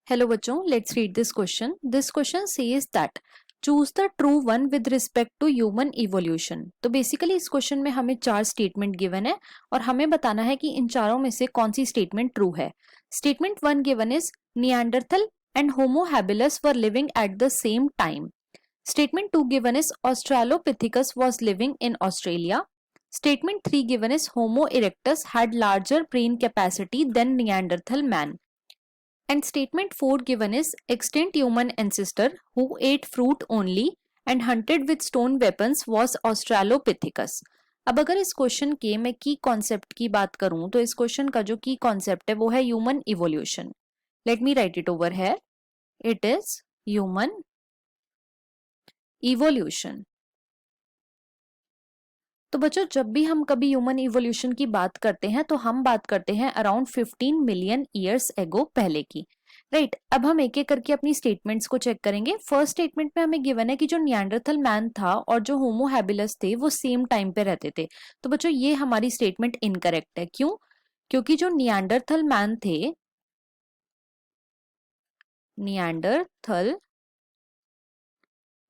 Hello बच्चों, let's read this question. This question says that choose the true one with respect to human evolution. तो basically इस question में हमें 4 statement given है और हमें बताना है कि इन चारों में से कौन सी स्टेटमेंट ट्रू है. Statement 1 given is Neanderthal and homo habilis were living at the same time. Statement 2 given is Australopithecus was living in Australia. Statement 3 given is Homo erectus had larger brain capacity than Neanderthal man. And statement 4 given is extinct human ancestor who ate fruit only and hunted with stone weapons was Australopithecus. अब अगर इस question के मैं की concept की बात करूं तो इस क्वेश्चन का जो की कॉन्सेप्ट है वो है human evolution. Let me write it over है. It is human evolution. तो बच्चों जब भी हम कभी ह्यूमन इवोल्यूशन की बात करते हैं तो हम बात करते हैं अराउंड 15 मिलियन ईयर्स एगो पहले की. राइट अब हम एक एक करके अपनी स्टेटमेंट्स को चेक करेंगे. फर्स्ट स्टेटमेंट में हमें गिवन है कि जो निएंडरथल मैन था और जो होमो हैबिलस थे वो सेम टाइम पे रहते थे. तो बच्चों ये हमारी स्टेटमेंट इनकरेक्ट है. क्यों? क्योंकि जो निएंडरथल मैन थे, निएंडरथल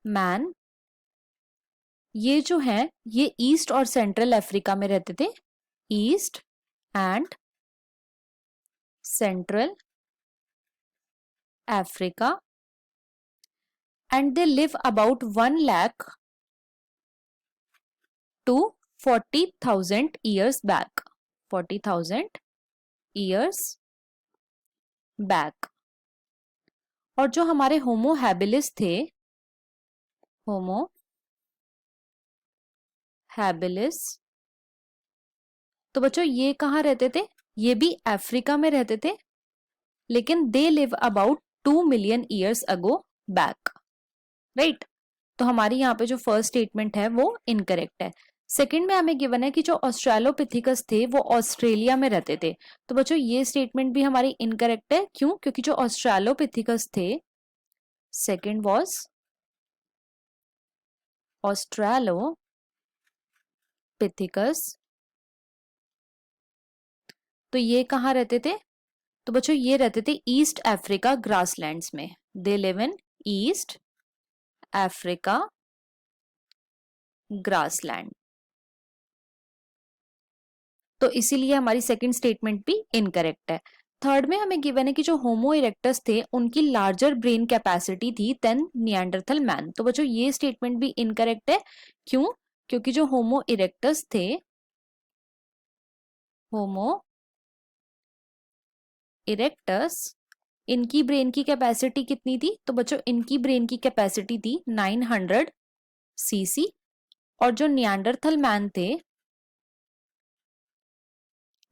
मैन ये जो है ये ईस्ट और सेंट्रल अफ्रीका में रहते थे. East and central Africa and they live about 1 lakh to 40,000 years back. 40,000 years back. और जो हमारे होमो हैबिलिस थे, होमो हैबिलिस, तो बच्चों ये कहाँ रहते थे? ये भी अफ्रीका में रहते थे, लेकिन they live about 2 million years ago back. Right तो हमारी यहाँ पे जो फर्स्ट स्टेटमेंट है वो इनकरेक्ट है. सेकंड में हमें गिवन है कि जो ऑस्ट्रेलोपिथिकस थे वो ऑस्ट्रेलिया में रहते थे. तो बच्चों ये स्टेटमेंट भी हमारी इनकरेक्ट है. क्यों? क्योंकि जो ऑस्ट्रेलोपिथिकस थे, सेकंड वाज ऑस्ट्रेलोपिथिकस, तो ये कहाँ रहते थे? तो बच्चों ये रहते थे ईस्ट अफ्रीका ग्रासलैंड्स में. They live in east Africa grassland. तो इसीलिए हमारी सेकंड स्टेटमेंट भी इनकरेक्ट है. थर्ड में हमें गिवन है कि जो होमो इरेक्टस थे उनकी लार्जर ब्रेन कैपेसिटी थी देन निएंडरथल मैन. तो बच्चों ये स्टेटमेंट भी इनकरेक्ट है. क्यों? क्योंकि जो होमो इरेक्टस थे, होमो इरेक्टस, इनकी ब्रेन की कैपेसिटी कितनी थी? तो बच्चों इनकी ब्रेन की कैपेसिटी थी 900 सीसी. और जो निएंडरथल मैन थे,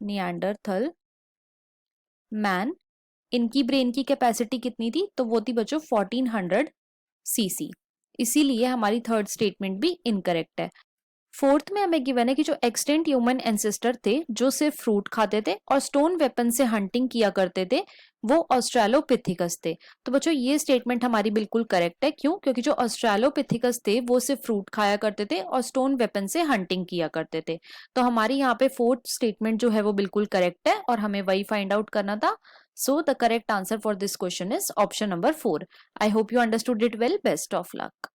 निएंडरथल मैन, इनकी ब्रेन की कैपेसिटी कितनी थी? तो वो थी बच्चों 1400 सीसी. इसीलिए हमारी थर्ड स्टेटमेंट भी इनकरेक्ट है. फोर्थ में हमें गिवन है कि जो एक्सटेंट ह्यूमन एंसेस्टर थे जो सिर्फ फ्रूट खाते थे और स्टोन वेपन से हंटिंग किया करते थे वो ऑस्ट्रेलोपिथिकस थे. तो बच्चों ये स्टेटमेंट हमारी बिल्कुल करेक्ट है. क्यों? क्योंकि जो ऑस्ट्रेलोपिथिकस थे वो सिर्फ फ्रूट खाया करते थे और स्टोन वेपन से हंटिंग किया करते थे. तो हमारी यहाँ पे फोर्थ स्टेटमेंट जो है वो बिल्कुल करेक्ट है और हमें वही फाइंड आउट करना था. So the correct answer for this question is option number 4. I hope you understood it well. Best of luck.